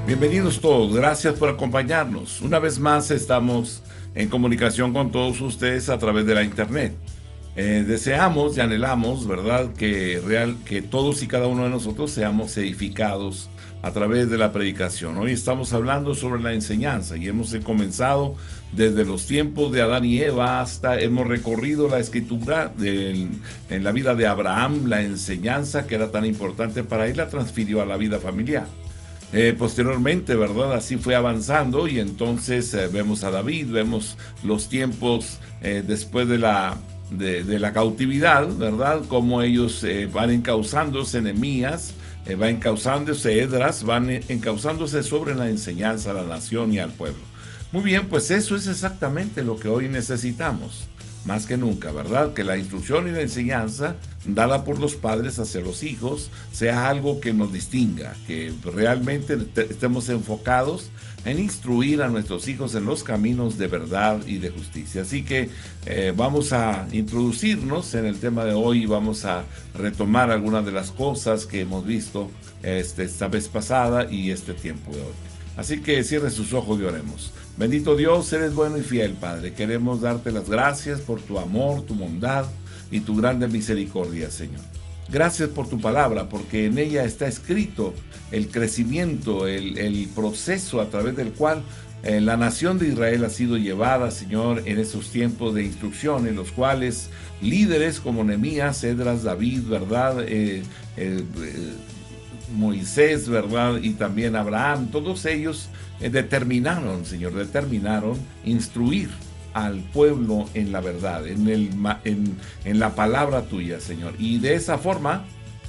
Bienvenidos todos, gracias por acompañarnos. Una vez más estamos en comunicación con todos ustedes a través de la internet. Deseamos y anhelamos, ¿verdad?, que todos y cada uno de nosotros seamos edificados a través de la predicación. Hoy estamos hablando sobre la enseñanza y hemos comenzado desde los tiempos de Adán y Eva hasta hemos recorrido la escritura en la vida de Abraham, la enseñanza que era tan importante para él la transfirió a la vida familiar. Posteriormente, ¿verdad? Así fue avanzando y entonces vemos a David, vemos los tiempos después de la cautividad, ¿verdad? Cómo ellos van encauzándose Nehemías, va encauzándose Esdras, van encauzándose sobre la enseñanza a la nación y al pueblo. Muy bien, pues eso es exactamente lo que hoy necesitamos. Más que nunca, ¿verdad? Que la instrucción y la enseñanza dada por los padres hacia los hijos sea algo que nos distinga, que realmente estemos enfocados en instruir a nuestros hijos en los caminos de verdad y de justicia. Así que vamos a introducirnos en el tema de hoy y vamos a retomar algunas de las cosas que hemos visto esta vez pasada y este tiempo de hoy. Así que cierre sus ojos y oremos. Bendito Dios, eres bueno y fiel, Padre. Queremos darte las gracias por tu amor, tu bondad y tu grande misericordia, Señor. Gracias por tu palabra, porque en ella está escrito el crecimiento, el proceso a través del cual la nación de Israel ha sido llevada, Señor, en esos tiempos de instrucción, en los cuales líderes como Nehemías, Esdras, David, ¿verdad?, Moisés, ¿verdad?, y también Abraham, todos ellos determinaron, Señor, instruir al pueblo en la verdad, en la palabra tuya, Señor. Y de esa forma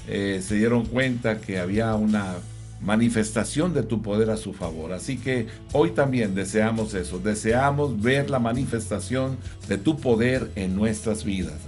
se dieron cuenta que había una manifestación de tu poder a su favor. Así que hoy también deseamos eso, deseamos ver la manifestación de tu poder en nuestras vidas.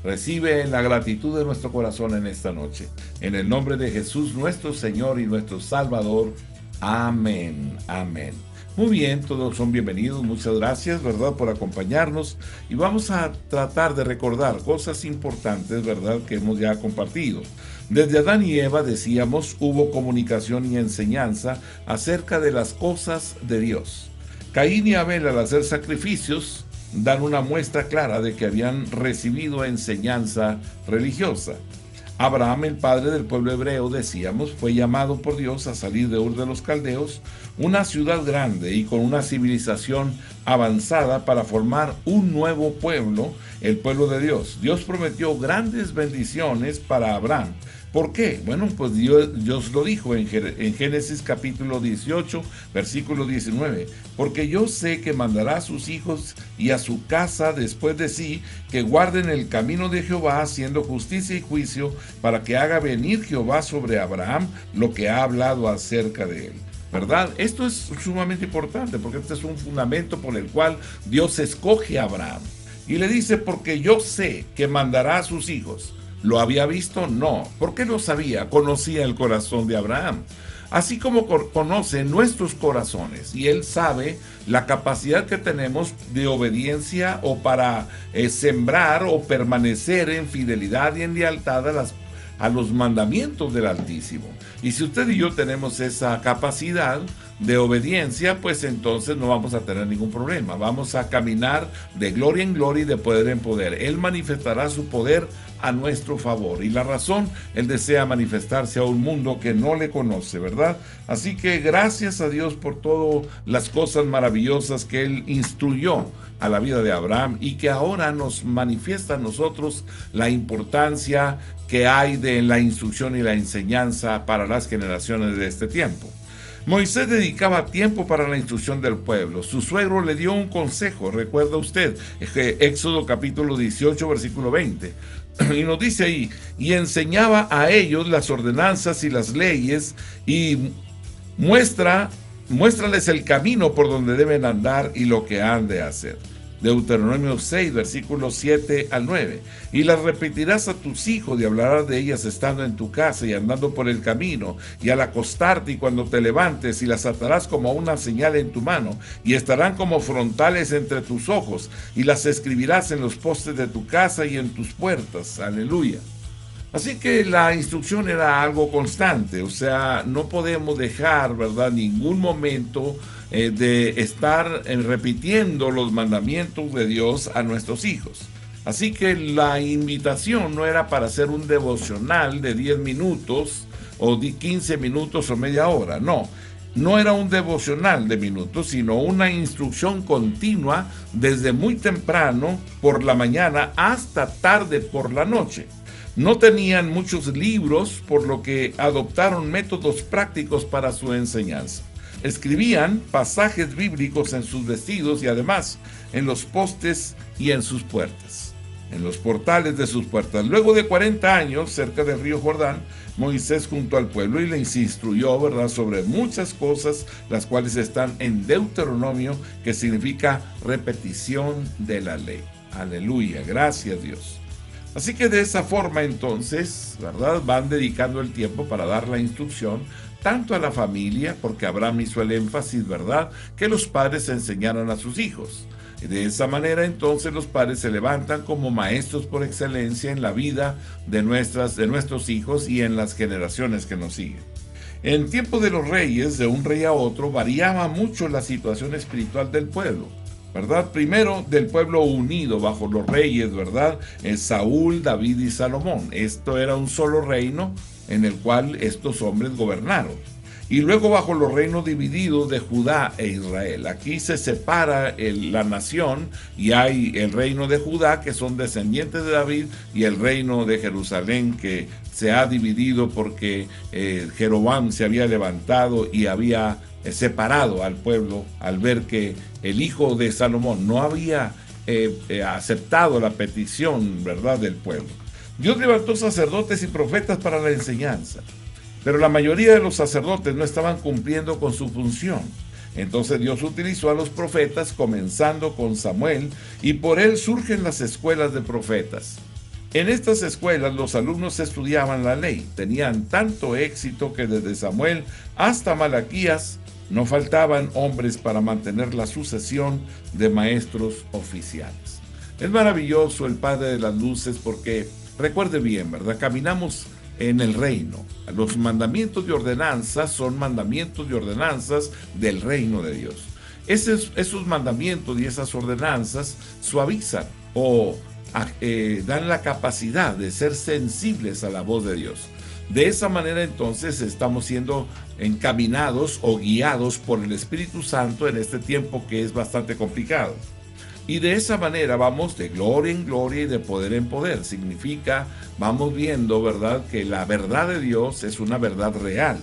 Recibe la gratitud de nuestro corazón en esta noche. En el nombre de Jesús, nuestro Señor y nuestro Salvador. Amén. Amén. Muy bien, todos son bienvenidos. Muchas gracias, ¿verdad?, por acompañarnos. Y vamos a tratar de recordar cosas importantes, ¿verdad?, que hemos ya compartido. Desde Adán y Eva, decíamos, hubo comunicación y enseñanza acerca de las cosas de Dios. Caín y Abel, al hacer sacrificios, dan una muestra clara de que habían recibido enseñanza religiosa. Abraham, el padre del pueblo hebreo, decíamos, fue llamado por Dios a salir de Ur de los Caldeos, una ciudad grande y con una civilización avanzada, para formar un nuevo pueblo, el pueblo de Dios. Dios prometió grandes bendiciones para Abraham. ¿Por qué? Bueno, pues Dios lo dijo en Génesis capítulo 18, versículo 19. Porque yo sé que mandará a sus hijos y a su casa después de sí, que guarden el camino de Jehová, haciendo justicia y juicio, para que haga venir Jehová sobre Abraham lo que ha hablado acerca de él. ¿Verdad? Esto es sumamente importante, porque este es un fundamento por el cual Dios escoge a Abraham. Y le dice, porque yo sé que mandará a sus hijos. ¿Lo había visto? No. ¿Por qué lo sabía? Conocía el corazón de Abraham. Así como conoce nuestros corazones y Él sabe la capacidad que tenemos de obediencia o para sembrar o permanecer en fidelidad y en lealtad a los mandamientos del Altísimo. Y si usted y yo tenemos esa capacidad de obediencia, pues entonces no vamos a tener ningún problema. Vamos a caminar de gloria en gloria y de poder en poder. Él manifestará su poder a nuestro favor. Y la razón, Él desea manifestarse a un mundo que no le conoce, ¿verdad? Así que gracias a Dios por todas las cosas maravillosas que Él instruyó a la vida de Abraham y que ahora nos manifiesta a nosotros la importancia que hay de la instrucción y la enseñanza para las generaciones de este tiempo. Moisés dedicaba tiempo para la instrucción del pueblo. Su suegro le dio un consejo, recuerda usted, Éxodo capítulo 18, versículo 20. Y nos dice ahí, y enseñaba a ellos las ordenanzas y las leyes, y muéstrales el camino por donde deben andar y lo que han de hacer. Deuteronomio 6, versículos 7 al 9. Y las repetirás a tus hijos y hablarás de ellas estando en tu casa y andando por el camino y al acostarte y cuando te levantes, y las atarás como una señal en tu mano y estarán como frontales entre tus ojos y las escribirás en los postes de tu casa y en tus puertas. Aleluya. Así que la instrucción era algo constante, o sea, no podemos dejar, ¿verdad?, ningún momento de estar repitiendo los mandamientos de Dios a nuestros hijos. Así que la invitación no era para hacer un devocional de 10 minutos o de 15 minutos o media hora, no. No era un devocional de minutos, sino una instrucción continua desde muy temprano por la mañana hasta tarde por la noche. No tenían muchos libros, por lo que adoptaron métodos prácticos para su enseñanza. Escribían pasajes bíblicos en sus vestidos y además en los postes y en sus puertas, en los portales de sus puertas. Luego de 40 años, cerca del río Jordán, Moisés juntó al pueblo y les instruyó, ¿verdad?, sobre muchas cosas, las cuales están en Deuteronomio, que significa repetición de la ley. Aleluya, gracias Dios. Así que de esa forma entonces, ¿verdad?, van dedicando el tiempo para dar la instrucción tanto a la familia, porque Abraham hizo el énfasis, ¿verdad?, que los padres enseñaran a sus hijos. Y de esa manera entonces los padres se levantan como maestros por excelencia en la vida de nuestros hijos y en las generaciones que nos siguen. En tiempo de los reyes, de un rey a otro, variaba mucho la situación espiritual del pueblo, ¿verdad? Primero, del pueblo unido bajo los reyes, ¿verdad? Saúl, David y Salomón. Esto era un solo reino en el cual estos hombres gobernaron. Y luego bajo los reinos divididos de Judá e Israel. Aquí se separa la nación y hay el reino de Judá, que son descendientes de David, y el reino de Jerusalén, que se ha dividido porque Jeroboam se había levantado y había separado al pueblo al ver que el hijo de Salomón no había aceptado la petición, ¿verdad?, del pueblo. Dios levantó sacerdotes y profetas para la enseñanza, pero la mayoría de los sacerdotes no estaban cumpliendo con su función. Entonces Dios utilizó a los profetas, comenzando con Samuel, y por él surgen las escuelas de profetas. En estas escuelas los alumnos estudiaban la ley. Tenían tanto éxito que desde Samuel hasta Malaquías no faltaban hombres para mantener la sucesión de maestros oficiales. Es maravilloso el Padre de las Luces porque, recuerde bien, ¿verdad?, caminamos en el reino. Los mandamientos de ordenanzas son mandamientos de ordenanzas del reino de Dios. Esos mandamientos y esas ordenanzas suavizan o dan la capacidad de ser sensibles a la voz de Dios. De esa manera entonces estamos siendo encaminados o guiados por el Espíritu Santo en este tiempo que es bastante complicado. Y de esa manera vamos de gloria en gloria y de poder en poder. Significa, vamos viendo, ¿verdad?, que la verdad de Dios es una verdad real.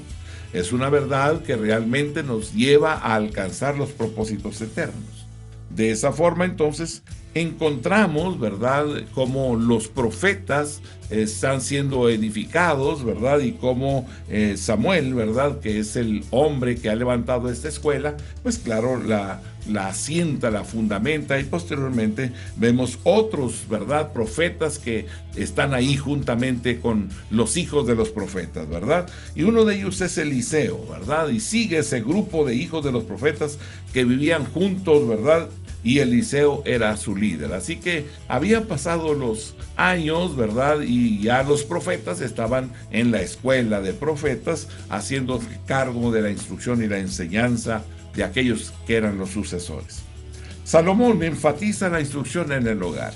Es una verdad que realmente nos lleva a alcanzar los propósitos eternos. De esa forma, entonces, encontramos, ¿verdad?, cómo los profetas están siendo edificados, ¿verdad?, y cómo Samuel, ¿verdad?, que es el hombre que ha levantado esta escuela, pues claro, la asienta, la fundamenta, y posteriormente vemos otros, ¿verdad?, profetas que están ahí juntamente con los hijos de los profetas, ¿verdad? Y uno de ellos es Eliseo, ¿verdad? Y sigue ese grupo de hijos de los profetas que vivían juntos, ¿verdad? Y Eliseo era su líder. Así que habían pasado los años, ¿verdad? Y ya los profetas estaban en la escuela de profetas haciendo cargo de la instrucción y la enseñanza de aquellos que eran los sucesores. Salomón enfatiza la instrucción en el hogar.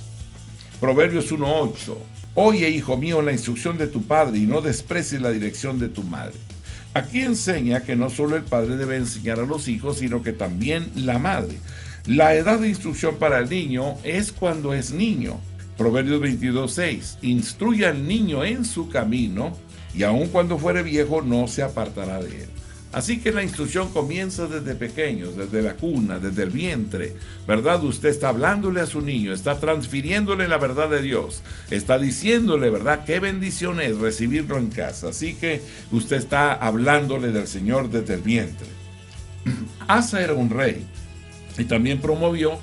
Proverbios 1:8. Oye, hijo mío, la instrucción de tu padre y no desprecies la dirección de tu madre. Aquí enseña que no solo el padre debe enseñar a los hijos, sino que también la madre. La edad de instrucción para el niño es cuando es niño. Proverbios 22:6. Instruye al niño en su camino, y aun cuando fuere viejo no se apartará de él. Así que la instrucción comienza desde pequeños, desde la cuna, desde el vientre, ¿verdad? Usted está hablándole a su niño, está transfiriéndole la verdad de Dios, está diciéndole, ¿verdad?, qué bendición es recibirlo en casa. Así que usted está hablándole del Señor desde el vientre. Asa era un rey y también promovió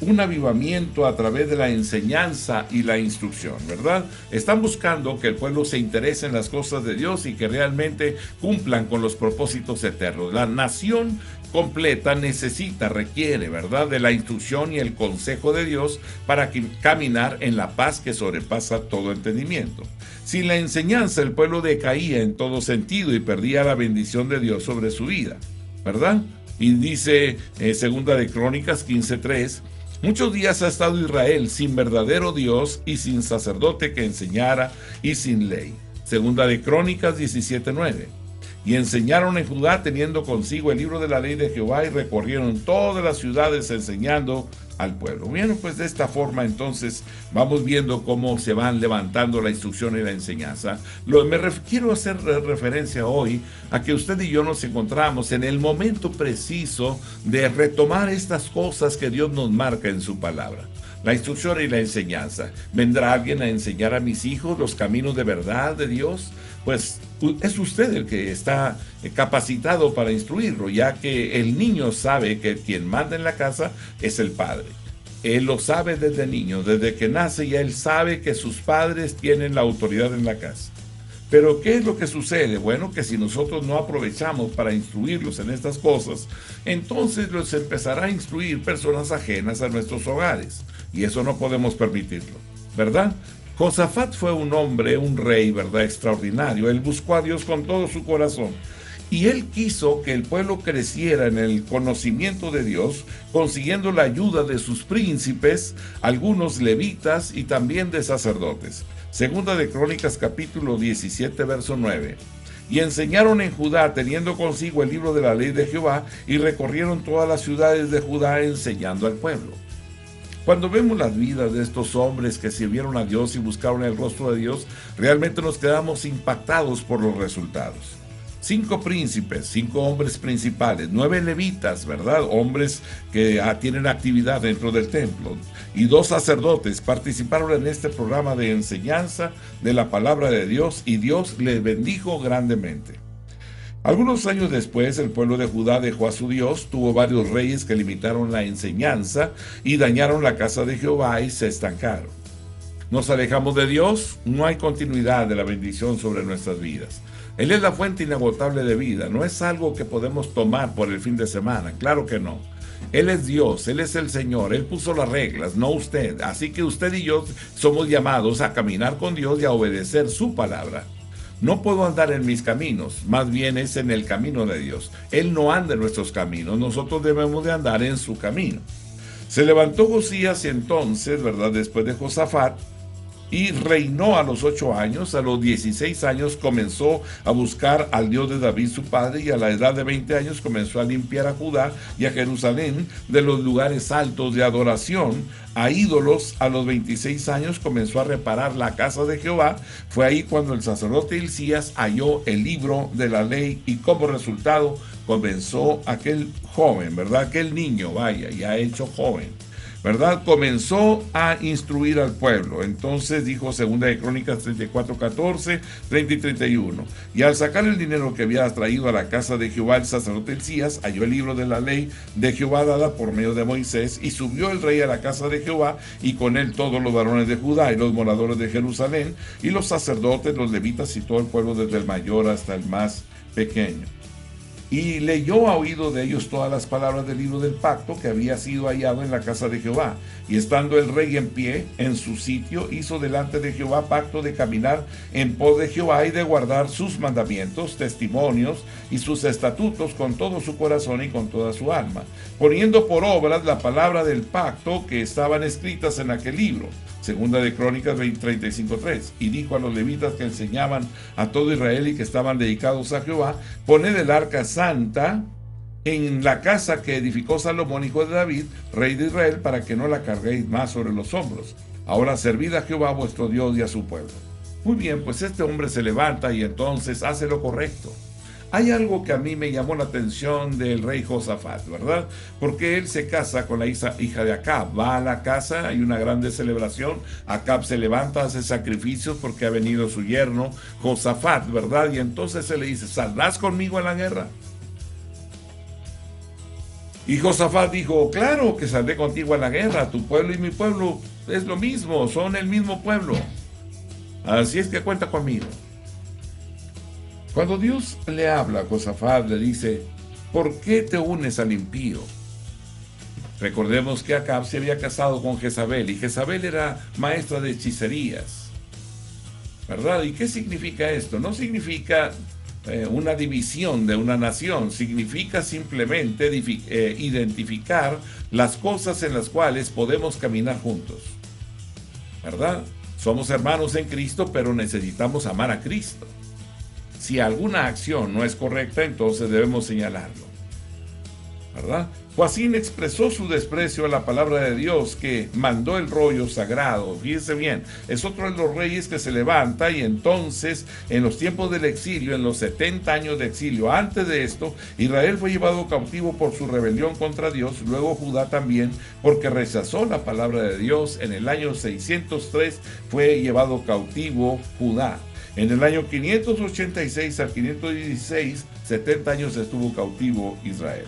un avivamiento a través de la enseñanza y la instrucción, ¿verdad? Están buscando que el pueblo se interese en las cosas de Dios y que realmente cumplan con los propósitos eternos. La nación completa requiere, ¿verdad?, de la instrucción y el consejo de Dios para caminar en la paz que sobrepasa todo entendimiento. Sin la enseñanza, el pueblo decaía en todo sentido y perdía la bendición de Dios sobre su vida, ¿verdad? Y dice Segunda de Crónicas 15:3, muchos días ha estado Israel sin verdadero Dios y sin sacerdote que enseñara y sin ley. Segunda de Crónicas 17:9. Y enseñaron en Judá teniendo consigo el libro de la ley de Jehová y recorrieron todas las ciudades enseñando al pueblo. Bien, pues de esta forma entonces vamos viendo cómo se van levantando la instrucción y la enseñanza. Quiero hacer referencia hoy a que usted y yo nos encontramos en el momento preciso de retomar estas cosas que Dios nos marca en su palabra. La instrucción y la enseñanza. ¿Vendrá alguien a enseñar a mis hijos los caminos de verdad de Dios? Pues es usted el que está capacitado para instruirlo, ya que el niño sabe que quien manda en la casa es el padre. Él lo sabe desde niño, desde que nace ya él sabe que sus padres tienen la autoridad en la casa. Pero ¿qué es lo que sucede? Bueno, que si nosotros no aprovechamos para instruirlos en estas cosas, entonces los empezará a instruir personas ajenas a nuestros hogares. Y eso no podemos permitirlo, ¿verdad? Josafat fue un hombre, un rey, ¿verdad?, extraordinario. Él buscó a Dios con todo su corazón. Y él quiso que el pueblo creciera en el conocimiento de Dios, consiguiendo la ayuda de sus príncipes, algunos levitas y también de sacerdotes. Segunda de Crónicas capítulo 17, verso 9. Y enseñaron en Judá, teniendo consigo el libro de la ley de Jehová, y recorrieron todas las ciudades de Judá enseñando al pueblo. Cuando vemos las vidas de estos hombres que sirvieron a Dios y buscaron el rostro de Dios, realmente nos quedamos impactados por los resultados. 5 príncipes, 5 hombres principales, 9 levitas, ¿verdad? Hombres que tienen actividad dentro del templo. Y 2 sacerdotes participaron en este programa de enseñanza de la palabra de Dios y Dios les bendijo grandemente. Algunos años después, el pueblo de Judá dejó a su Dios, tuvo varios reyes que limitaron la enseñanza y dañaron la casa de Jehová y se estancaron. Nos alejamos de Dios, no hay continuidad de la bendición sobre nuestras vidas. Él es la fuente inagotable de vida, no es algo que podemos tomar por el fin de semana, claro que no. Él es Dios, Él es el Señor, Él puso las reglas, no usted. Así que usted y yo somos llamados a caminar con Dios y a obedecer su palabra. No puedo andar en mis caminos, más bien es en el camino de Dios. Él no anda en nuestros caminos, nosotros debemos de andar en su camino. Se levantó Josías entonces, ¿verdad?, después de Josafat, y reinó a los 8 años. A los 16 años comenzó a buscar al Dios de David su padre, y a la edad de 20 años comenzó a limpiar a Judá y a Jerusalén de los lugares altos de adoración a ídolos. A los 26 años comenzó a reparar la casa de Jehová. Fue ahí cuando el sacerdote Hilcías halló el libro de la ley, y como resultado comenzó aquel joven, ¿verdad?, aquel niño, vaya, ya hecho joven, ¿verdad?, comenzó a instruir al pueblo. Entonces dijo Segunda de Crónicas 34:14, 30 y 31. Y al sacar el dinero que había traído a la casa de Jehová, el sacerdote Hilcías halló el libro de la ley de Jehová dada por medio de Moisés, y subió el rey a la casa de Jehová, y con él todos los varones de Judá y los moradores de Jerusalén, y los sacerdotes, los levitas y todo el pueblo, desde el mayor hasta el más pequeño. Y leyó a oído de ellos todas las palabras del libro del pacto que había sido hallado en la casa de Jehová. Y estando el rey en pie en su sitio, hizo delante de Jehová pacto de caminar en pos de Jehová y de guardar sus mandamientos, testimonios y sus estatutos con todo su corazón y con toda su alma, poniendo por obras la palabra del pacto que estaban escritas en aquel libro. Segunda de Crónicas 35:3. Y dijo a los levitas que enseñaban a todo Israel y que estaban dedicados a Jehová: poned el arca santa en la casa que edificó Salomón, hijo de David, rey de Israel, para que no la carguéis más sobre los hombros. Ahora servid a Jehová vuestro Dios y a su pueblo. Muy bien, pues este hombre se levanta y entonces hace lo correcto. Hay algo que a mí me llamó la atención del rey Josafat, ¿verdad? Porque él se casa con la hija de Acab, va a la casa, hay una grande celebración, Acab se levanta, hace sacrificios porque ha venido su yerno Josafat, ¿verdad? Y entonces se le dice: ¿saldrás conmigo en la guerra? Y Josafat dijo, claro que saldré contigo a la guerra, tu pueblo y mi pueblo es lo mismo, son el mismo pueblo. Así es que cuenta conmigo. Cuando Dios le habla a Josafat, le dice, ¿por qué te unes al impío? Recordemos que Acab se había casado con Jezabel y Jezabel era maestra de hechicerías, ¿verdad? ¿Y qué significa esto? No significa una división de una nación, significa simplemente identificar las cosas en las cuales podemos caminar juntos, ¿verdad? Somos hermanos en Cristo, pero necesitamos amar a Cristo. Si alguna acción no es correcta, entonces debemos señalarlo, ¿verdad? Joacim expresó su desprecio a la palabra de Dios que mandó el rollo sagrado. Fíjense bien, es otro de los reyes que se levanta y entonces en los tiempos del exilio, en los 70 años de exilio, antes de esto, Israel fue llevado cautivo por su rebelión contra Dios, luego Judá también, porque rechazó la palabra de Dios. En el año 603 fue llevado cautivo Judá. En el año 586 al 516, 70 años estuvo cautivo Israel.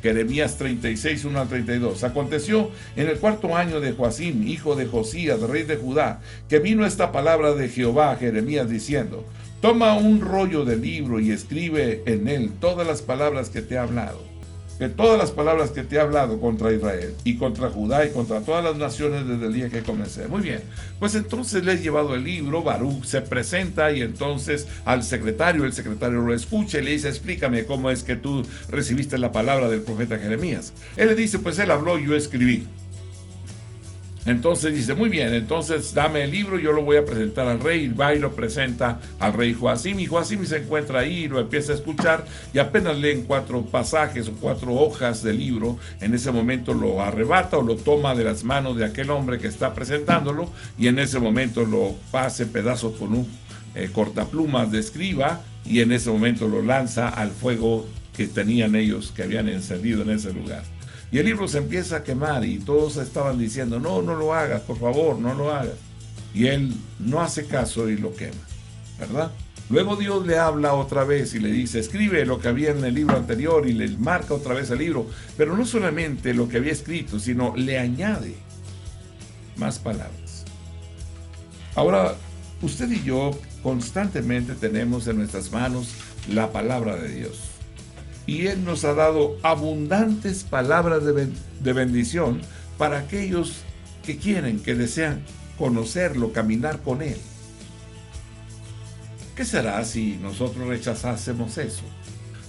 Jeremías 36, 1 al 32. Aconteció en el cuarto año de Joacim, hijo de Josías, rey de Judá, que vino esta palabra de Jehová a Jeremías diciendo, toma un rollo de libro y escribe en él todas las palabras que te he hablado. Que todas las palabras que te he hablado contra Israel y contra Judá y contra todas las naciones desde el día que comencé. Muy bien, pues entonces le he llevado el libro, Baruch se presenta y entonces al secretario, el secretario lo escucha y le dice, explícame cómo es que tú recibiste la palabra del profeta Jeremías. Él le dice, pues él habló y yo escribí. Entonces dice, muy bien, entonces dame el libro, yo lo voy a presentar al rey, y va y lo presenta al rey Joacim, y Joacim se encuentra ahí, lo empieza a escuchar, y apenas leen 4 pasajes o 4 hojas del libro, en ese momento lo arrebata o lo toma de las manos de aquel hombre que está presentándolo, y en ese momento lo pase pedazos con un cortaplumas de escriba, y en ese momento lo lanza al fuego que tenían ellos, que habían encendido en ese lugar. Y el libro se empieza a quemar y todos estaban diciendo, no, no lo hagas, por favor, no lo hagas. Y él no hace caso y lo quema, ¿verdad? Luego Dios le habla otra vez y le dice, escribe lo que había en el libro anterior y le marca otra vez el libro. Pero no solamente lo que había escrito, sino le añade más palabras. Ahora, usted y yo constantemente tenemos en nuestras manos la palabra de Dios. Y Él nos ha dado abundantes palabras de bendición para aquellos que quieren, que desean conocerlo, caminar con Él. ¿Qué será si nosotros rechazásemos eso?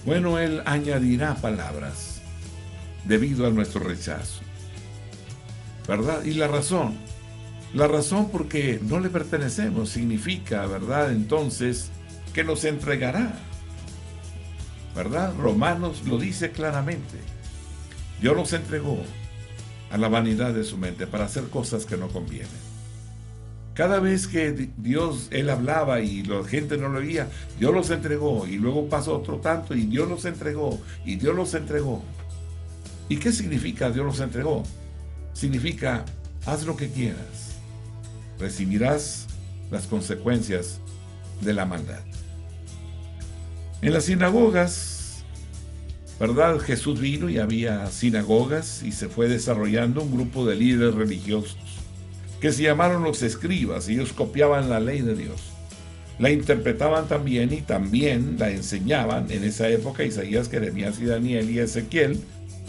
Bueno, Él añadirá palabras debido a nuestro rechazo, ¿verdad? Y la razón porque no le pertenecemos significa, ¿verdad? Entonces, que nos entregará. ¿Verdad? Romanos lo dice claramente. Dios los entregó a la vanidad de su mente para hacer cosas que no convienen. Cada vez que Él hablaba y la gente no lo oía, Dios los entregó y luego pasó otro tanto y Dios los entregó y Dios los entregó. ¿Y qué significa Dios los entregó? Significa, haz lo que quieras, recibirás las consecuencias de la maldad. En las sinagogas, ¿verdad? Jesús vino y había sinagogas y se fue desarrollando un grupo de líderes religiosos que se llamaron los escribas. Ellos copiaban la ley de Dios, la interpretaban también y también la enseñaban. En esa época Isaías, Jeremías y Daniel y Ezequiel,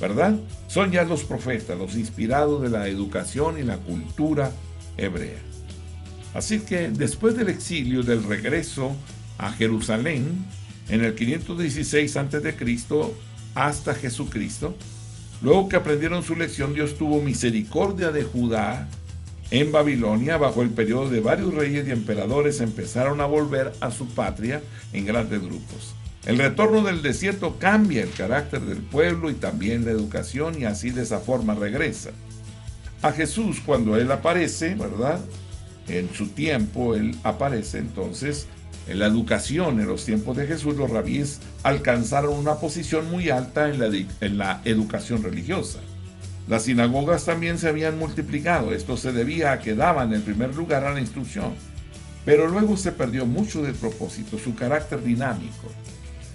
¿verdad? Son ya los profetas, los inspirados de la educación y la cultura hebrea. Así que después del exilio, del regreso a Jerusalén, en el 516 a.C. hasta Jesucristo, luego que aprendieron su lección, Dios tuvo misericordia de Judá. En Babilonia, bajo el periodo de varios reyes y emperadores, empezaron a volver a su patria en grandes grupos. El retorno del desierto cambia el carácter del pueblo y también la educación, y así de esa forma regresa. A Jesús, cuando Él aparece, ¿verdad? En su tiempo Él aparece, entonces en la educación, en los tiempos de Jesús, los rabíes alcanzaron una posición muy alta en la educación religiosa. Las sinagogas también se habían multiplicado. Esto se debía a que daban el primer lugar a la instrucción. Pero luego se perdió mucho del propósito, su carácter dinámico,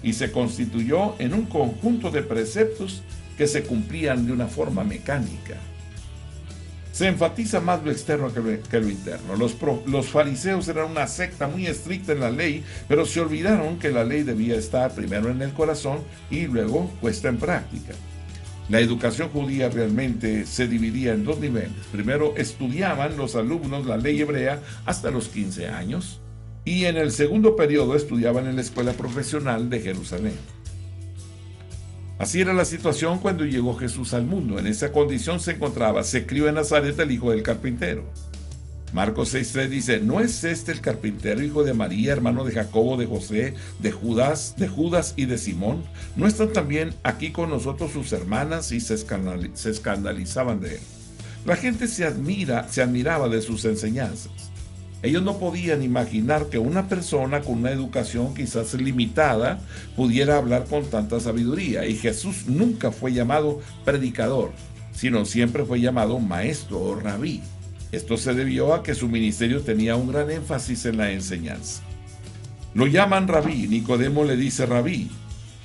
y se constituyó en un conjunto de preceptos que se cumplían de una forma mecánica. Se enfatiza más lo externo que lo interno. Los fariseos eran una secta muy estricta en la ley, pero se olvidaron que la ley debía estar primero en el corazón y luego puesta en práctica. La educación judía realmente se dividía en dos niveles. Primero estudiaban los alumnos la ley hebrea hasta los 15 años y en el segundo periodo estudiaban en la escuela profesional de Jerusalén. Así era la situación cuando llegó Jesús al mundo. En esa condición se encontraba. Se crió en Nazaret el hijo del carpintero. Marcos 6:3 dice: ¿no es este el carpintero, hijo de María, hermano de Jacobo, de José, de Judas y de Simón? ¿No están también aquí con nosotros sus hermanas? Y se escandalizaban de él. La gente se admiraba de sus enseñanzas. Ellos no podían imaginar que una persona con una educación quizás limitada pudiera hablar con tanta sabiduría. Y Jesús nunca fue llamado predicador, sino siempre fue llamado maestro o rabí. Esto se debió a que su ministerio tenía un gran énfasis en la enseñanza. Lo llaman rabí, Nicodemo le dice rabí,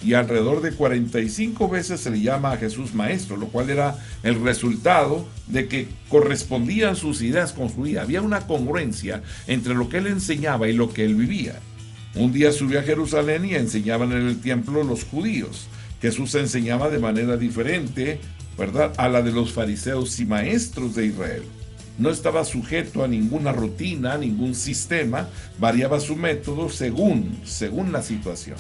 y alrededor de 45 veces se le llama a Jesús maestro, lo cual era el resultado de que correspondían sus ideas con su vida. Había una congruencia entre lo que él enseñaba y lo que él vivía. Un día subió a Jerusalén y enseñaban en el templo los judíos. Jesús enseñaba de manera diferente, ¿verdad?, a la de los fariseos y maestros de Israel. No estaba sujeto a ninguna rutina, a ningún sistema, variaba su método según la situación.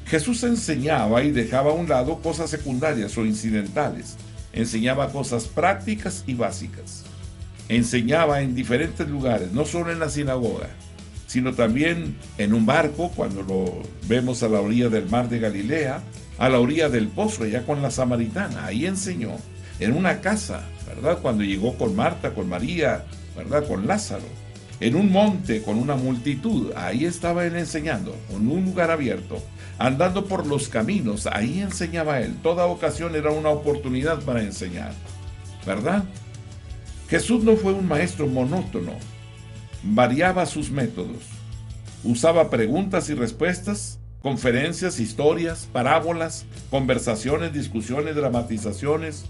Jesús enseñaba y dejaba a un lado cosas secundarias o incidentales. Enseñaba cosas prácticas y básicas. Enseñaba en diferentes lugares, no solo en la sinagoga, sino también en un barco, cuando lo vemos a la orilla del mar de Galilea, a la orilla del pozo, allá con la samaritana. Ahí enseñó. En una casa, ¿verdad?, cuando llegó con Marta, con María, ¿verdad?, con Lázaro. En un monte con una multitud, ahí estaba él enseñando. En un lugar abierto, andando por los caminos, ahí enseñaba él. Toda ocasión era una oportunidad para enseñar, ¿verdad? Jesús no fue un maestro monótono. Variaba sus métodos. Usaba preguntas y respuestas, conferencias, historias, parábolas, conversaciones, discusiones, dramatizaciones.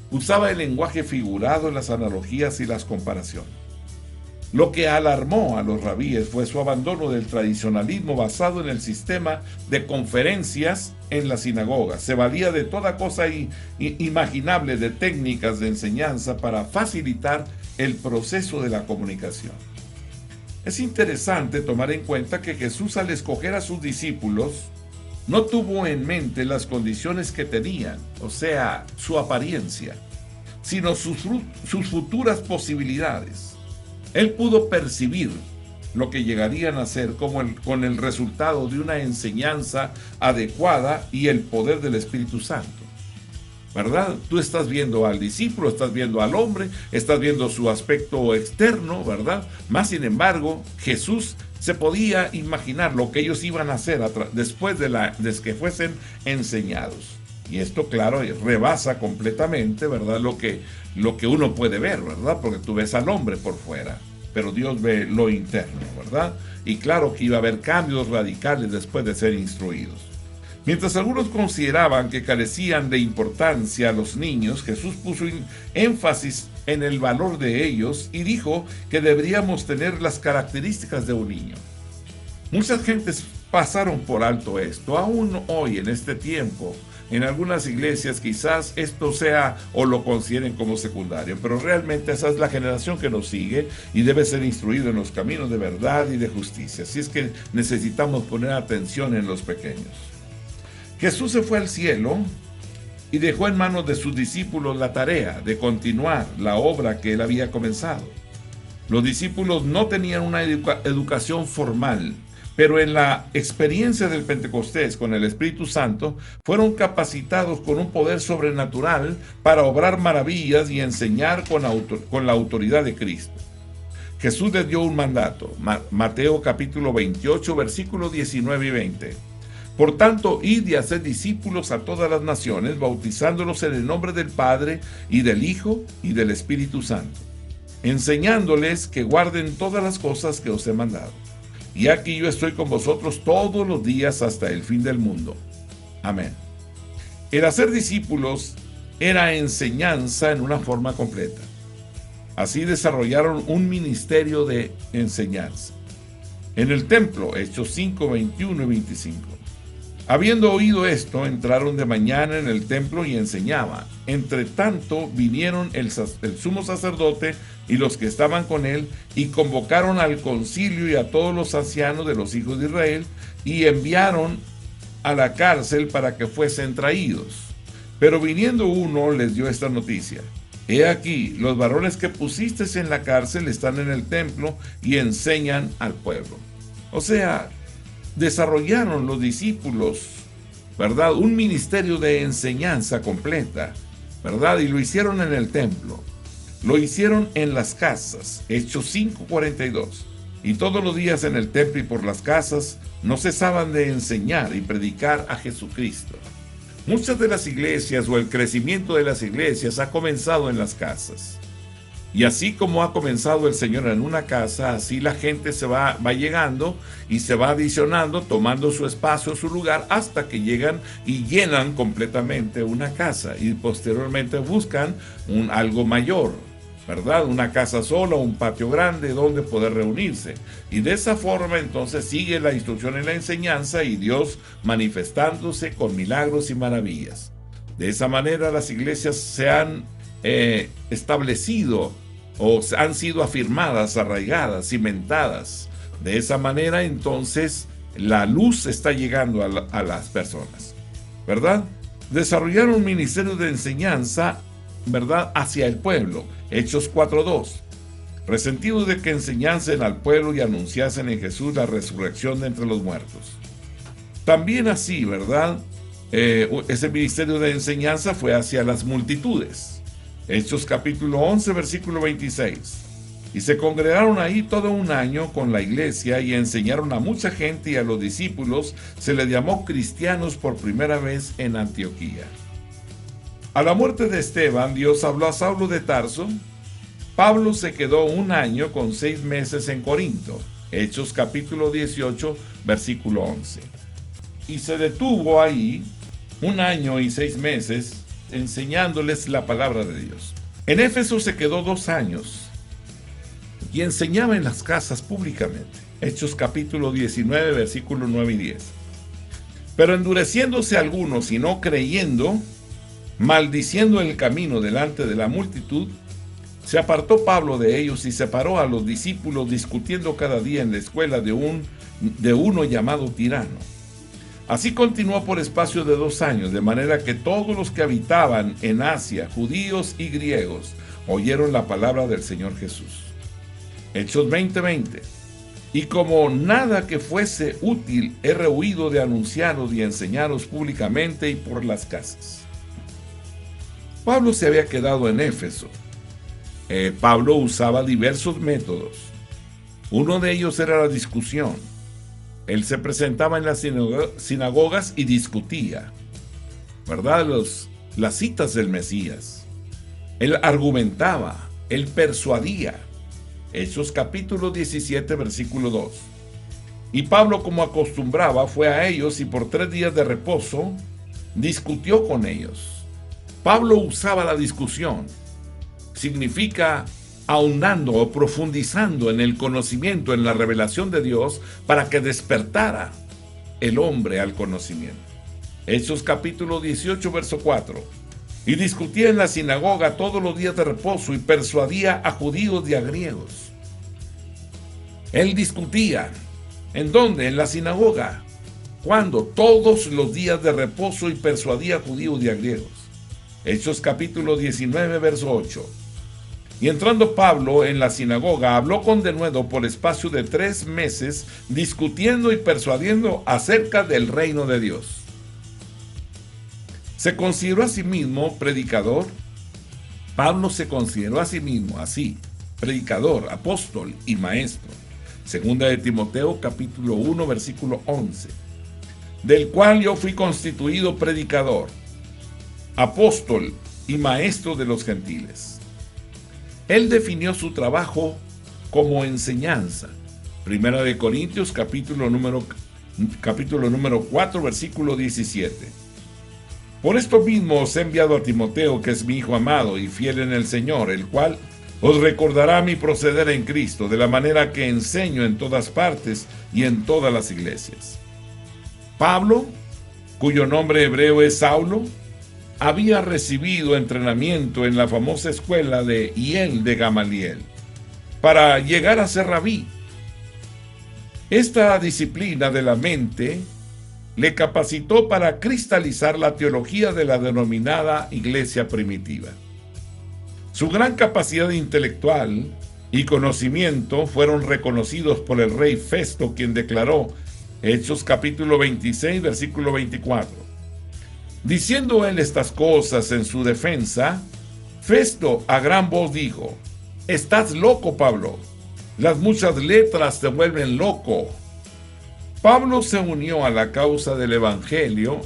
Usaba el lenguaje figurado, las analogías y las comparaciones. Lo que alarmó a los rabíes fue su abandono del tradicionalismo basado en el sistema de conferencias en la sinagoga. Se valía de toda cosa imaginable de técnicas de enseñanza para facilitar el proceso de la comunicación. Es interesante tomar en cuenta que Jesús, al escoger a sus discípulos, no tuvo en mente las condiciones que tenían, o sea, su apariencia, sino sus futuras posibilidades. Él pudo percibir lo que llegarían a ser con el resultado de una enseñanza adecuada y el poder del Espíritu Santo, ¿verdad? Tú estás viendo al discípulo, estás viendo al hombre, estás viendo su aspecto externo, ¿verdad? Más sin embargo, Jesús se podía imaginar lo que ellos iban a hacer después de que fuesen enseñados. Y esto, claro, rebasa completamente, ¿verdad?, lo que uno puede ver, ¿verdad? Porque tú ves al hombre por fuera, pero Dios ve lo interno, ¿verdad? Y claro que iba a haber cambios radicales después de ser instruidos. Mientras algunos consideraban que carecían de importancia a los niños, Jesús puso énfasis en el valor de ellos y dijo que deberíamos tener las características de un niño. Muchas gentes pasaron por alto esto. Aún hoy, en este tiempo, en algunas iglesias quizás esto sea o lo consideren como secundario, pero realmente esa es la generación que nos sigue y debe ser instruido en los caminos de verdad y de justicia. Así es que necesitamos poner atención en los pequeños. Jesús se fue al cielo y dejó en manos de sus discípulos la tarea de continuar la obra que él había comenzado. Los discípulos no tenían una educación formal, pero en la experiencia del Pentecostés con el Espíritu Santo fueron capacitados con un poder sobrenatural para obrar maravillas y enseñar con la autoridad de Cristo. Jesús les dio un mandato, Mateo capítulo 28, versículos 19 y 20. Por tanto, id y haced discípulos a todas las naciones, bautizándolos en el nombre del Padre y del Hijo y del Espíritu Santo, enseñándoles que guarden todas las cosas que os he mandado. Y aquí yo estoy con vosotros todos los días hasta el fin del mundo. Amén. El hacer discípulos era enseñanza en una forma completa. Así desarrollaron un ministerio de enseñanza. En el templo, Hechos 5, 21 y 25. Habiendo oído esto, entraron de mañana en el templo y enseñaban. Entre tanto, vinieron el sumo sacerdote y los que estaban con él, y convocaron al concilio y a todos los ancianos de los hijos de Israel, y enviaron a la cárcel para que fuesen traídos. Pero viniendo uno, les dio esta noticia: he aquí, los varones que pusiste en la cárcel están en el templo y enseñan al pueblo. O sea, desarrollaron los discípulos, ¿verdad?, un ministerio de enseñanza completa, ¿verdad? Y lo hicieron en el templo, lo hicieron en las casas, Hechos 5:42. Y todos los días en el templo y por las casas no cesaban de enseñar y predicar a Jesucristo. Muchas de las iglesias o el crecimiento de las iglesias ha comenzado en las casas. Y así como ha comenzado el Señor en una casa, así la gente se va llegando y se va adicionando, tomando su espacio, su lugar, hasta que llegan y llenan completamente una casa. Y posteriormente buscan algo mayor, ¿verdad? Una casa sola, un patio grande donde poder reunirse. Y de esa forma entonces sigue la instrucción y la enseñanza, y Dios manifestándose con milagros y maravillas. De esa manera las iglesias se han establecido o han sido afirmadas, arraigadas, cimentadas. De esa manera entonces la luz está llegando a las personas, ¿verdad? Desarrollaron un ministerio de enseñanza, ¿verdad?, hacia el pueblo, Hechos 4:2. Resentidos de que enseñasen al pueblo y anunciasen en Jesús la resurrección de entre los muertos. También así, ¿verdad?, ese ministerio de enseñanza fue hacia las multitudes. Hechos capítulo 11, versículo 26. Y se congregaron ahí todo un año con la iglesia y enseñaron a mucha gente, y a los discípulos se les llamó cristianos por primera vez en Antioquía. A la muerte de Esteban, Dios habló a Saulo de Tarso. Pablo se quedó un año con 6 meses en Corinto. Hechos capítulo 18, versículo 11. Y se detuvo ahí 1 año y 6 meses enseñándoles la palabra de Dios. En Éfeso se quedó 2 años y enseñaba en las casas públicamente. Hechos capítulo 19, versículos 9 y 10. Pero endureciéndose algunos y no creyendo, maldiciendo el camino delante de la multitud, se apartó Pablo de ellos y separó a los discípulos, discutiendo cada día en la escuela de uno llamado Tirano. Así continuó por espacio de 2 años, de manera que todos los que habitaban en Asia, judíos y griegos, oyeron la palabra del Señor Jesús. Hechos 20:20. Y como nada que fuese útil he rehuido de anunciaros y enseñaros públicamente y por las casas. Pablo se había quedado en Éfeso. Pablo usaba diversos métodos. Uno de ellos era la discusión. Él se presentaba en las sinagogas y discutía, ¿verdad?, las citas del Mesías. Él argumentaba, él persuadía. Hechos capítulo 17, versículo 2. Y Pablo, como acostumbraba, fue a ellos y por 3 días de reposo discutió con ellos. Pablo usaba la discusión. Significa ahondando o profundizando en el conocimiento, en la revelación de Dios, para que despertara el hombre al conocimiento. Hechos capítulo 18, verso 4. Y discutía en la sinagoga todos los días de reposo y persuadía a judíos y a griegos. Él discutía. ¿En dónde? En la sinagoga. ¿Cuándo? Todos los días de reposo, y persuadía a judíos y a griegos. Hechos capítulo 19, verso 8. Y entrando Pablo en la sinagoga, habló con denuedo por espacio de 3 meses, discutiendo y persuadiendo acerca del reino de Dios. Se consideró a sí mismo predicador. Pablo se consideró a sí mismo así: predicador, apóstol y maestro. Segunda de Timoteo capítulo 1, versículo 11. Del cual yo fui constituido predicador, apóstol y maestro de los gentiles. Él definió su trabajo como enseñanza. Primera de Corintios capítulo número 4, versículo 17. Por esto mismo os he enviado a Timoteo, que es mi hijo amado y fiel en el Señor, el cual os recordará mi proceder en Cristo, de la manera que enseño en todas partes y en todas las iglesias. Pablo, cuyo nombre hebreo es Saulo, había recibido entrenamiento en la famosa escuela de Hiel de Gamaliel, para llegar a ser rabí. Esta disciplina de la mente le capacitó para cristalizar la teología de la denominada iglesia primitiva. Su gran capacidad intelectual y conocimiento fueron reconocidos por el rey Festo, quien declaró, Hechos capítulo 26, versículo 24. Diciendo él estas cosas en su defensa, Festo a gran voz dijo, «Estás loco, Pablo. Las muchas letras te vuelven loco». Pablo se unió a la causa del Evangelio,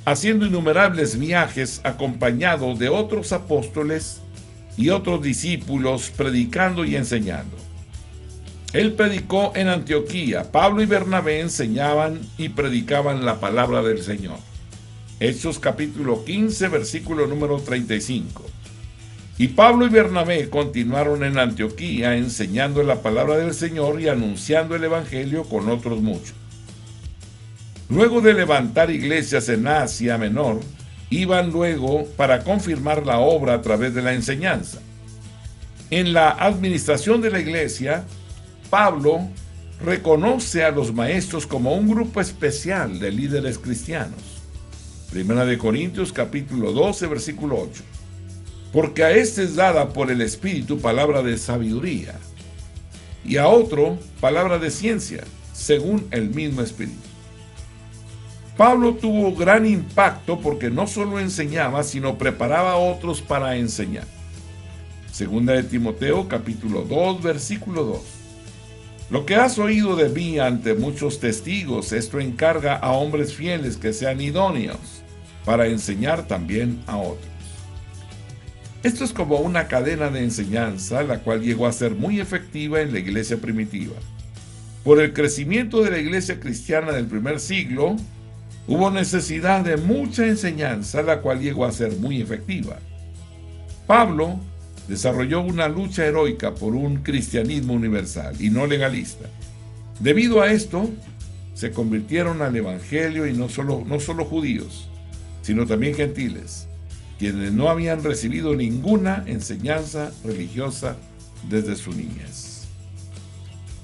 haciendo innumerables viajes acompañado de otros apóstoles y otros discípulos, predicando y enseñando. Él predicó en Antioquía. Pablo y Bernabé enseñaban y predicaban la palabra del Señor. Hechos capítulo 15, versículo número 35. Y Pablo y Bernabé continuaron en Antioquía enseñando la palabra del Señor y anunciando el Evangelio con otros muchos. Luego de levantar iglesias en Asia Menor, iban luego para confirmar la obra a través de la enseñanza. En la administración de la iglesia, Pablo reconoce a los maestros como un grupo especial de líderes cristianos. Primera de Corintios capítulo 12, versículo 8. Porque a este es dada por el Espíritu palabra de sabiduría, y a otro palabra de ciencia, según el mismo Espíritu. Pablo tuvo gran impacto porque no solo enseñaba, sino preparaba a otros para enseñar. Segunda de Timoteo, capítulo 2, versículo 2. Lo que has oído de mí ante muchos testigos, esto encarga a hombres fieles que sean idóneos para enseñar también a otros. Esto es como una cadena de enseñanza, la cual llegó a ser muy efectiva en la iglesia primitiva. Por el crecimiento de la iglesia cristiana del primer siglo, hubo necesidad de mucha enseñanza, la cual llegó a ser muy efectiva. Pablo desarrolló una lucha heroica por un cristianismo universal y no legalista. Debido a esto, se convirtieron al evangelio y no solo judíos, sino también gentiles, quienes no habían recibido ninguna enseñanza religiosa desde su niñez.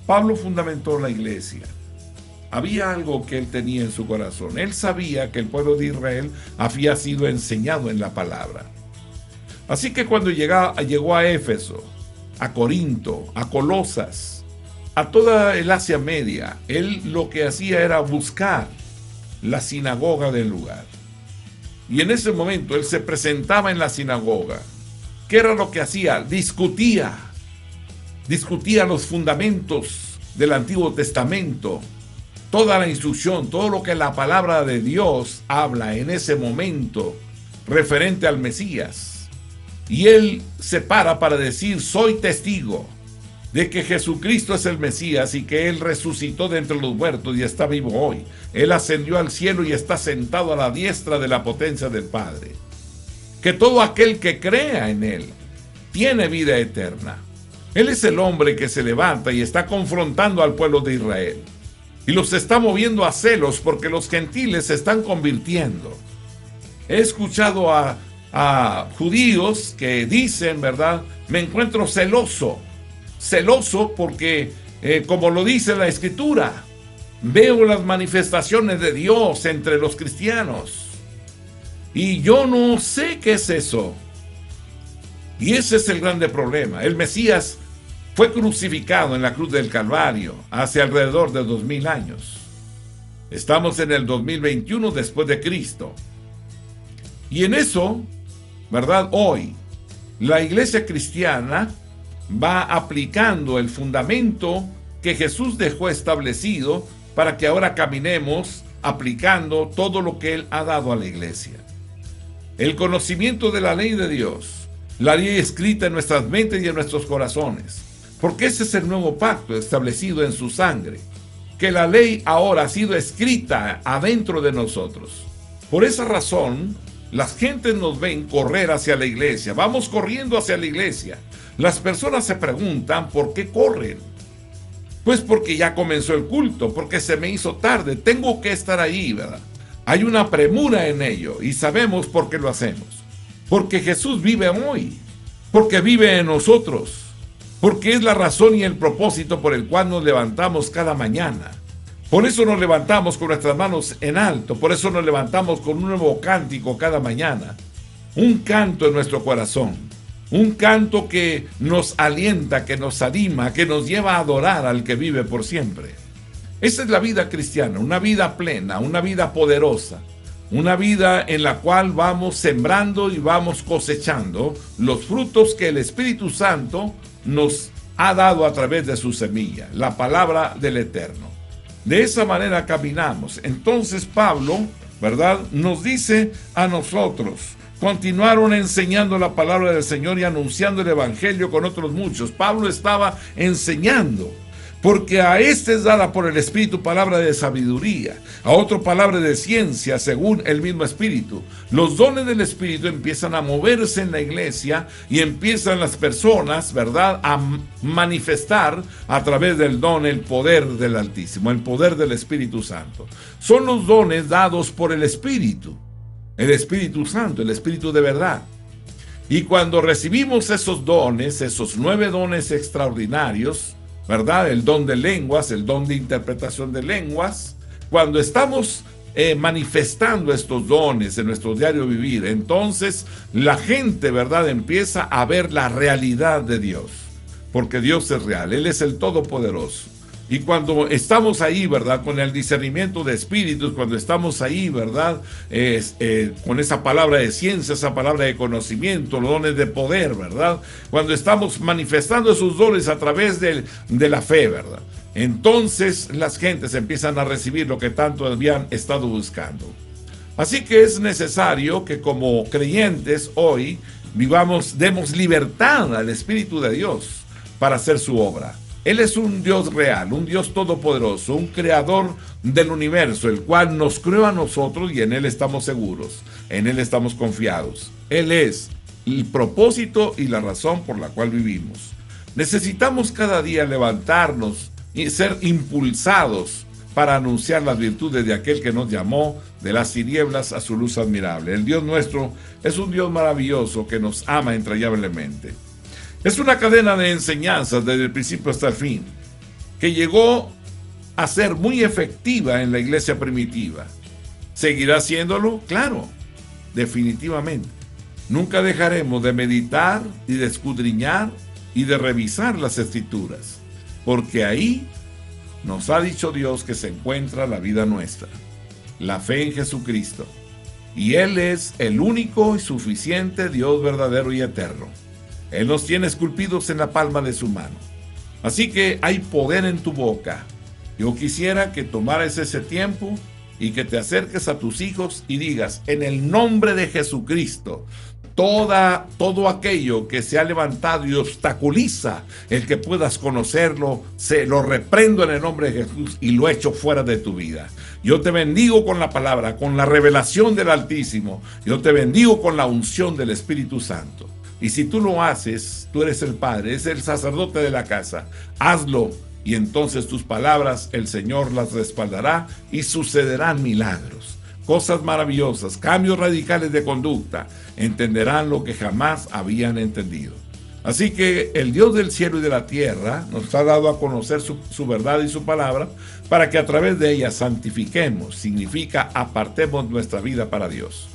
Pablo fundamentó la iglesia. Había algo que él tenía en su corazón. Él sabía que el pueblo de Israel había sido enseñado en la palabra. Así que cuando llegó a Éfeso, a Corinto, a Colosas, a toda el Asia Media, él lo que hacía era buscar la sinagoga del lugar. Y en ese momento él se presentaba en la sinagoga. ¿Qué era lo que hacía? Discutía los fundamentos del Antiguo Testamento, toda la instrucción, todo lo que la palabra de Dios habla en ese momento referente al Mesías. Y él se para decir, soy testigo de que Jesucristo es el Mesías y que Él resucitó de entre los muertos y está vivo hoy. Él ascendió al cielo y está sentado a la diestra de la potencia del Padre. Que todo aquel que crea en Él tiene vida eterna. Él es el hombre que se levanta y está confrontando al pueblo de Israel. Y los está moviendo a celos porque los gentiles se están convirtiendo. He escuchado a judíos que dicen, ¿verdad? Me encuentro celoso porque, como lo dice la Escritura, veo las manifestaciones de Dios entre los cristianos. Y yo no sé qué es eso. Y ese es el grande problema. El Mesías fue crucificado en la cruz del Calvario hace alrededor de 2000 años. Estamos en el 2021 después de Cristo. Y en eso, ¿verdad? Hoy, la iglesia cristiana va aplicando el fundamento que Jesús dejó establecido para que ahora caminemos aplicando todo lo que Él ha dado a la iglesia. El conocimiento de la ley de Dios, la ley escrita en nuestras mentes y en nuestros corazones, porque ese es el nuevo pacto establecido en su sangre, que la ley ahora ha sido escrita adentro de nosotros. Por esa razón, Las gentes nos ven correr hacia la iglesia. Vamos corriendo hacia la iglesia. Las personas se preguntan por qué corren. Pues porque ya comenzó el culto, porque se me hizo tarde. Tengo que estar ahí, ¿verdad? Hay una premura en ello y sabemos por qué lo hacemos. Porque Jesús vive hoy. Porque vive en nosotros. Porque es la razón y el propósito por el cual nos levantamos cada mañana. Por eso nos levantamos con nuestras manos en alto. Por eso nos levantamos con un nuevo cántico cada mañana. Un canto en nuestro corazón. Un canto que nos alienta, que nos anima, que nos lleva a adorar al que vive por siempre. Esa es la vida cristiana, una vida plena, una vida poderosa. Una vida en la cual vamos sembrando y vamos cosechando los frutos que el Espíritu Santo nos ha dado a través de su semilla, la palabra del Eterno. De esa manera caminamos. Entonces Pablo, ¿verdad?, nos dice a nosotros: continuaron enseñando la palabra del Señor y anunciando el evangelio con otros muchos. Pablo estaba enseñando, porque a este es dada por el Espíritu palabra de sabiduría, a otro palabra de ciencia según el mismo Espíritu. Los dones del Espíritu empiezan a moverse en la iglesia y empiezan las personas, ¿verdad?, a manifestar a través del don el poder del Altísimo, el poder del Espíritu Santo. Son los dones dados por el Espíritu Santo, el Espíritu de verdad. Y cuando recibimos esos dones, esos 9 dones extraordinarios, ¿verdad?, el don de lenguas, el don de interpretación de lenguas, cuando estamos manifestando estos dones en nuestro diario vivir, entonces la gente, ¿verdad?, empieza a ver la realidad de Dios, porque Dios es real, Él es el Todopoderoso. Y cuando estamos ahí, ¿verdad?, con el discernimiento de espíritus, cuando estamos ahí, ¿verdad?, con esa palabra de ciencia, esa palabra de conocimiento, los dones de poder, ¿verdad?, cuando estamos manifestando esos dones a través de la fe, ¿verdad?, entonces las gentes empiezan a recibir lo que tanto habían estado buscando. Así que es necesario que como creyentes hoy demos libertad al Espíritu de Dios para hacer su obra. Él es un Dios real, un Dios todopoderoso, un creador del universo, el cual nos creó a nosotros y en Él estamos seguros, en Él estamos confiados. Él es el propósito y la razón por la cual vivimos. Necesitamos cada día levantarnos y ser impulsados para anunciar las virtudes de aquel que nos llamó de las tinieblas a su luz admirable. El Dios nuestro es un Dios maravilloso que nos ama entrañablemente. Es una cadena de enseñanzas desde el principio hasta el fin, que llegó a ser muy efectiva en la iglesia primitiva. ¿Seguirá siéndolo? Claro, definitivamente. Nunca dejaremos de meditar y de escudriñar y de revisar las Escrituras, porque ahí nos ha dicho Dios que se encuentra la vida nuestra, la fe en Jesucristo, y Él es el único y suficiente Dios verdadero y eterno. Él nos tiene esculpidos en la palma de su mano. Así que hay poder en tu boca. Yo quisiera que tomaras ese tiempo y que te acerques a tus hijos y digas: en el nombre de Jesucristo, todo aquello que se ha levantado y obstaculiza el que puedas conocerlo, lo reprendo en el nombre de Jesús y lo echo fuera de tu vida. Yo te bendigo con la palabra, con la revelación del Altísimo. Yo te bendigo con la unción del Espíritu Santo. Y si tú lo haces, tú eres el padre, es el sacerdote de la casa. Hazlo y entonces tus palabras el Señor las respaldará y sucederán milagros, cosas maravillosas, cambios radicales de conducta. Entenderán lo que jamás habían entendido. Así que el Dios del cielo y de la tierra nos ha dado a conocer su verdad y su palabra para que a través de ella santifiquemos, significa apartemos nuestra vida para Dios.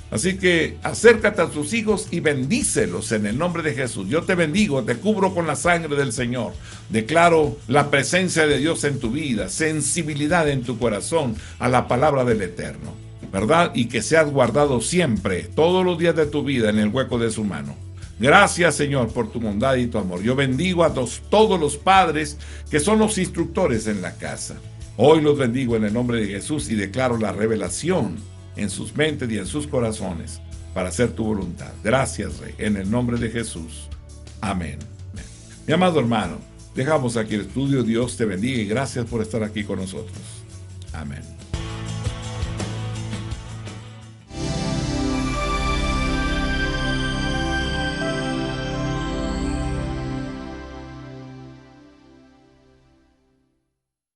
Así que acércate a tus hijos y bendícelos en el nombre de Jesús. Yo te bendigo, te cubro con la sangre del Señor. Declaro la presencia de Dios en tu vida, sensibilidad en tu corazón a la palabra del Eterno, ¿verdad? Y que seas guardado siempre, todos los días de tu vida, en el hueco de su mano. Gracias, Señor, por tu bondad y tu amor. Yo bendigo a todos los padres que son los instructores en la casa. Hoy los bendigo en el nombre de Jesús y declaro la revelación en sus mentes y en sus corazones para hacer tu voluntad. Gracias, Rey, en el nombre de Jesús. Amén. Mi amado hermano, dejamos aquí el estudio. Dios te bendiga y gracias por estar aquí con nosotros. Amén.